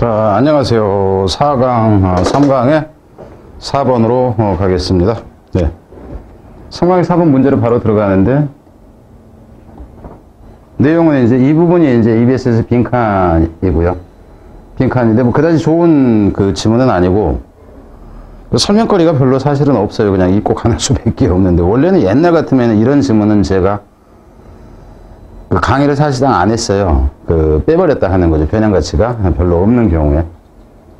자, 안녕하세요. 4강, 3강의 4번으로 가겠습니다. 네. 3강의 4번 문제로 바로 들어가는데, 내용은 이제 이 부분이 이제 EBS에서 빈칸이고요. 빈칸인데, 뭐, 그다지 좋은 그 지문은 아니고, 그 설명거리가 별로 사실은 없어요. 그냥 입고 가는 수밖에 없는데, 원래는 옛날 같으면 이런 지문은 제가 그 강의를 사실상 안 했어요. 그 빼버렸다 하는 거죠. 변형 가치가 별로 없는 경우에.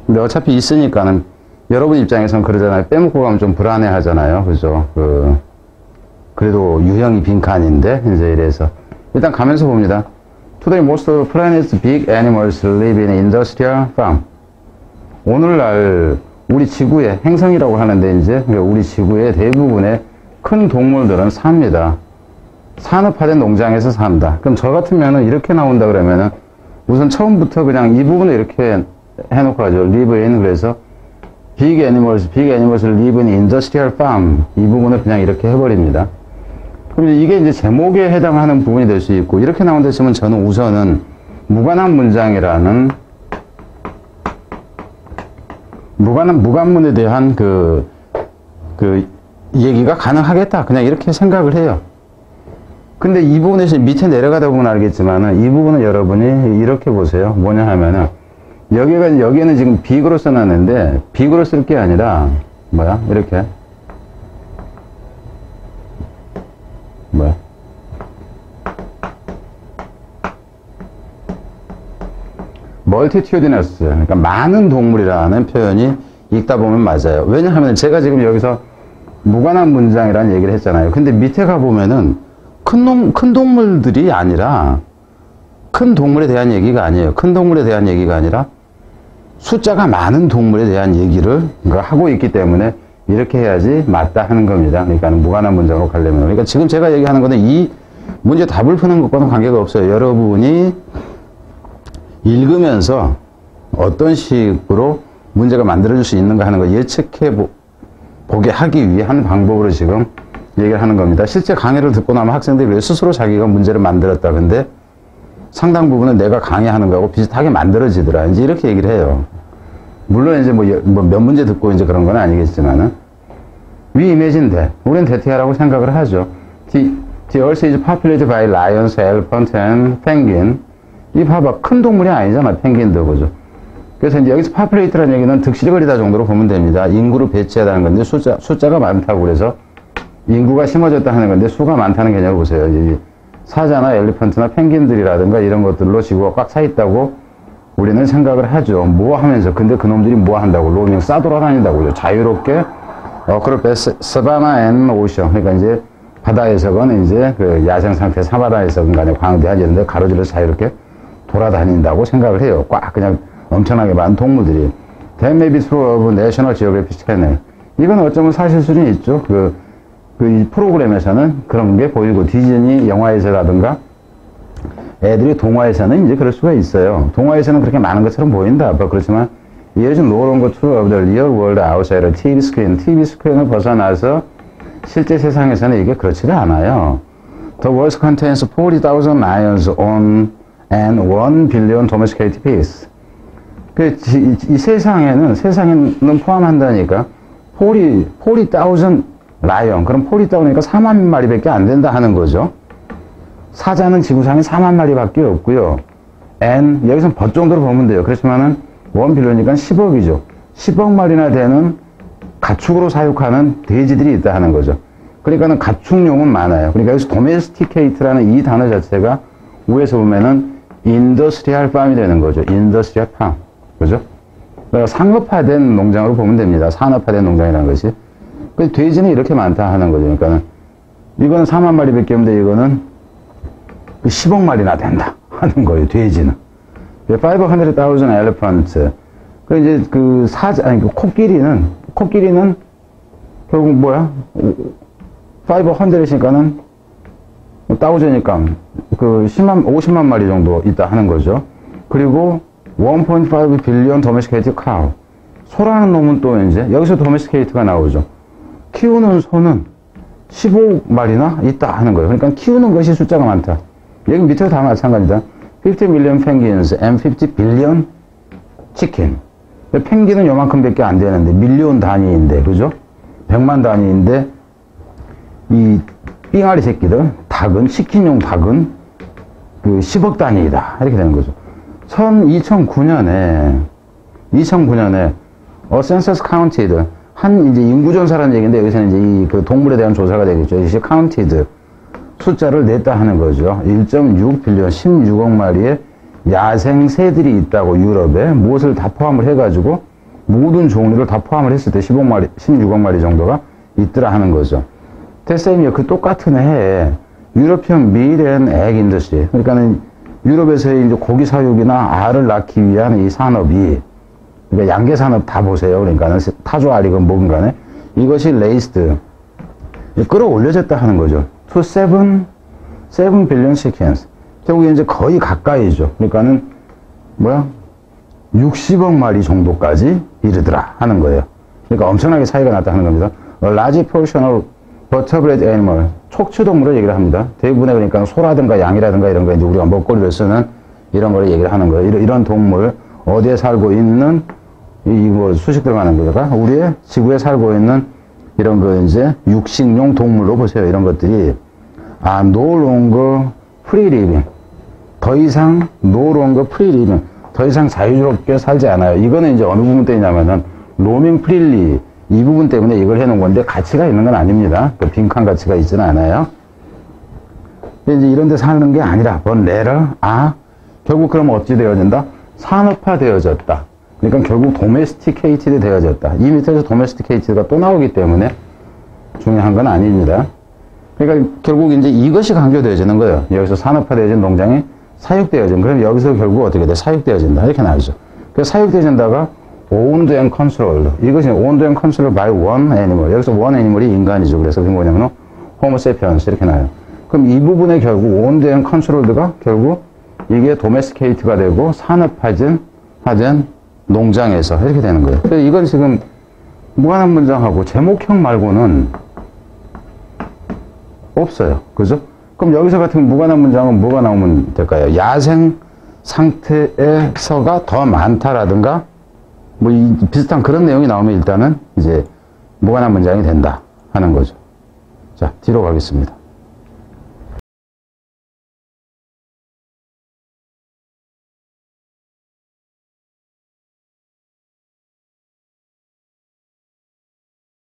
근데 어차피 있으니까는 여러분 입장에서는 그러잖아요. 빼먹고 가면 좀 불안해 하잖아요. 그죠? 그래도 유형이 빈칸인데, 이제 이래서. 일단 가면서 봅니다. Today most of the planet's big animals live in industrial farm. 오늘날 우리 지구의 행성이라고 하는데, 이제 우리 지구의 대부분의 큰 동물들은 삽니다. 산업화된 농장에서 산다. 그럼 저 같으면은 이렇게 나온다 그러면은 우선 처음부터 그냥 이 부분을 이렇게 해놓고 하죠. live in. 그래서 big animals live in industrial farm. 이 부분을 그냥 이렇게 해버립니다. 그럼 이게 이제 제목에 해당하는 부분이 될 수 있고, 이렇게 나온다 했으면 저는 우선은 무관한 문장이라는 무관문에 대한 그 얘기가 가능하겠다. 그냥 이렇게 생각을 해요. 근데 이 부분에서 밑에 내려가다 보면 알겠지만은 이 부분은 여러분이 이렇게 보세요. 뭐냐 하면은 여기에는 지금 빅으로 써놨는데 빅으로 쓸 게 아니라 뭐야? 이렇게 뭐야? 멀티튜디너스, 그러니까 많은 동물이라는 표현이 읽다 보면 맞아요. 왜냐하면 제가 지금 여기서 무관한 문장이라는 얘기를 했잖아요. 근데 밑에 가보면은 큰 동물들이 아니라, 큰 동물에 대한 얘기가 아니에요. 큰 동물에 대한 얘기가 아니라 숫자가 많은 동물에 대한 얘기를 하고 있기 때문에 이렇게 해야지 맞다 하는 겁니다. 그러니까 무관한 문장으로 가려면. 그러니까 지금 제가 얘기하는 거는 이 문제 답을 푸는 것과는 관계가 없어요. 여러분이 읽으면서 어떤 식으로 문제가 만들어질 수 있는가 하는 걸 예측해 보게 하기 위한 방법으로 지금 얘기를 하는 겁니다. 실제 강의를 듣고 나면 학생들이 왜 스스로 자기가 문제를 만들었다. 근데 상당 부분은 내가 강의하는 거하고 비슷하게 만들어지더라. 이제 이렇게 얘기를 해요. 물론 이제 뭐 몇 문제 듣고 이제 그런 건 아니겠지만은, we imagine that. 우리는 대퇴하라고 생각을 하죠. The earth is populated by lions, elephant, and penguin. 이 봐봐. 큰 동물이 아니잖아. 펭귄도, 그죠? 그래서 이제 여기서 populate라는 얘기는 득실거리다 정도로 보면 됩니다. 인구를 배치하다는 건데, 숫자가 많다고 그래서 인구가 심어졌다 하는 건데, 수가 많다는 개념을 보세요. 이 사자나 엘리펀트나 펭귄들이라든가 이런 것들로 지구가 꽉 차 있다고 우리는 생각을 하죠. 뭐 하면서. 근데 그놈들이 뭐 한다고? 로밍 싸돌아다닌다고요. 자유롭게, 그럴 사바나 앤 오션. 그러니까 이제 바다에서건 이제 그 야생 상태 사바나에서건 간에 광대한 이런 데 가로질러서 자유롭게 돌아다닌다고 생각을 해요. 꽉 그냥 엄청나게 많은 동물들이. That may be true of National Geographic Channel. 이건 어쩌면 사실 수준이 있죠. 이 프로그램에서는 그런 게 보이고, 디즈니 영화에서라든가 애들이 동화에서는 이제 그럴 수가 있어요. 동화에서는 그렇게 많은 것처럼 보인다. 그렇지만 it is no longer true of the real world outside the TV screen. TV 스크린을 벗어나서 실제 세상에서는 이게 그렇지가 않아요. The world contains 40,000 lions on and 1 billion domesticated pigs. 이 세상에는 포함한다니까 40,000 라이언. 그럼 40,000이니까 4만 마리밖에 안 된다 하는 거죠. 사자는 지구상에 4만 마리밖에 없고요. and 여기서는 벗 정도로 보면 돼요. 그렇지만은 1 빌리언이니까 10억이죠. 10억 마리나 되는 가축으로 사육하는 돼지들이 있다 하는 거죠. 그러니까는 가축용은 많아요. 그러니까 여기서 domesticate라는 이 단어 자체가 위에서 보면은 industrial farm이 되는 거죠. industrial farm. 그죠? 그러니까 상업화된 농장으로 보면 됩니다. 산업화된 농장이라는 것이. 그 돼지는 이렇게 많다 하는 거죠. 그러니까 이거는 4만 마리밖에 없는데 이거는 10억 마리나 된다 하는 거예요. 돼지는. 500,000 elephants. 그 이제 그 코끼리는 결국 뭐야? 500이니까는 1000이니까 그 50만 마리 정도 있다 하는 거죠. 그리고 1.5 billion domesticated cow. 소라는 놈은 또 이제 여기서 domesticate가 나오죠. 키우는 소는 15마리나 있다 하는 거예요. 그러니까 키우는 것이 숫자가 많다. 여기 밑에 다 마찬가지다. 50 million penguins and 50 billion 치킨. 펭귄은 요만큼밖에 안 되는데, 밀리온 단위인데, 그죠? 100만 단위인데, 이 삥아리 새끼들, 닭은, 치킨용 닭은 그 10억 단위이다. 이렇게 되는 거죠. 2009년에, Census Counted, 한 이제 인구조사라는 얘기인데, 여기서는 이제 이 그 동물에 대한 조사가 되겠죠. 이것이 Counted. 숫자를 냈다 하는 거죠. 1.6 빌리언, 16억 마리의 야생 새들이 있다고 유럽에 무엇을 다 포함을 해가지고 모든 종류를 다 포함을 했을 때 16억 마리 정도가 있더라 하는 거죠. 테셈이요. 그 똑같은 해에 유러피언 밀앤 액 인더스트리, 그러니까는 유럽에서의 이제 고기 사육이나 알을 낳기 위한 이 산업이, 그러니까 양계 산업 다 보세요. 그러니까는 타조 알이건 뭐건 간에 이것이 레이스드 끌어올려졌다 하는 거죠. to 7 billion chickens. 결국에 이제 거의 가까이죠. 그러니까는, 60억 마리 정도까지 이르더라 하는 거예요. 그러니까 엄청나게 차이가 났다 하는 겁니다. A large portion of vertebrate animal. 촉추동물을 얘기를 합니다. 대부분의 그러니까 소라든가 양이라든가 이런 거 이제 우리가 먹거리로 쓰는 이런 거를 얘기를 하는 거예요. 이런 동물, 어디에 살고 있는, 수식 들어가는 거가 우리의 지구에 살고 있는 이런 거 이제 육식용 동물로 보세요. 이런 것들이 no longer free living. 더 이상 no longer free living. 더 이상 자유롭게 살지 않아요. 이거는 이제 어느 부분 때문이냐면은 roaming freely 이 부분 때문에 이걸 해놓은 건데 가치가 있는 건 아닙니다. 그 빈칸 가치가 있지는 않아요. 이제 이런 데 사는 게 아니라 결국 그러면 어찌 되어진다? 산업화 되어졌다. 그러니까 결국 도메스티케이티드 되어졌다. 이 밑에서 도메스티케이티드가 또 나오기 때문에 중요한 건 아닙니다. 그러니까 결국 이제 이것이 강조되어지는 거예요. 여기서 산업화되어진 농장이 사육되어진. 그럼 여기서 결국 어떻게 돼? 사육되어진다. 이렇게 나오죠. 그래서 사육되어진다가 owned and controlled. 이것이 owned and controlled by one animal. 여기서 one animal이 인간이죠. 그래서 그게 뭐냐면 homo sapiens 이렇게 나와요. 그럼 이 부분에 결국 owned and controlled가 결국 이게 domesticate가 되고 산업화된 농장에서 이렇게 되는 거예요. 그래서 이건 지금 무관한 문장하고 제목형 말고는 없어요. 그죠? 그럼 여기서 같은 무관한 문장은 뭐가 나오면 될까요? 야생 상태에서가 더 많다라든가 비슷한 그런 내용이 나오면 일단은 이제 무관한 문장이 된다 하는 거죠. 자, 뒤로 가겠습니다.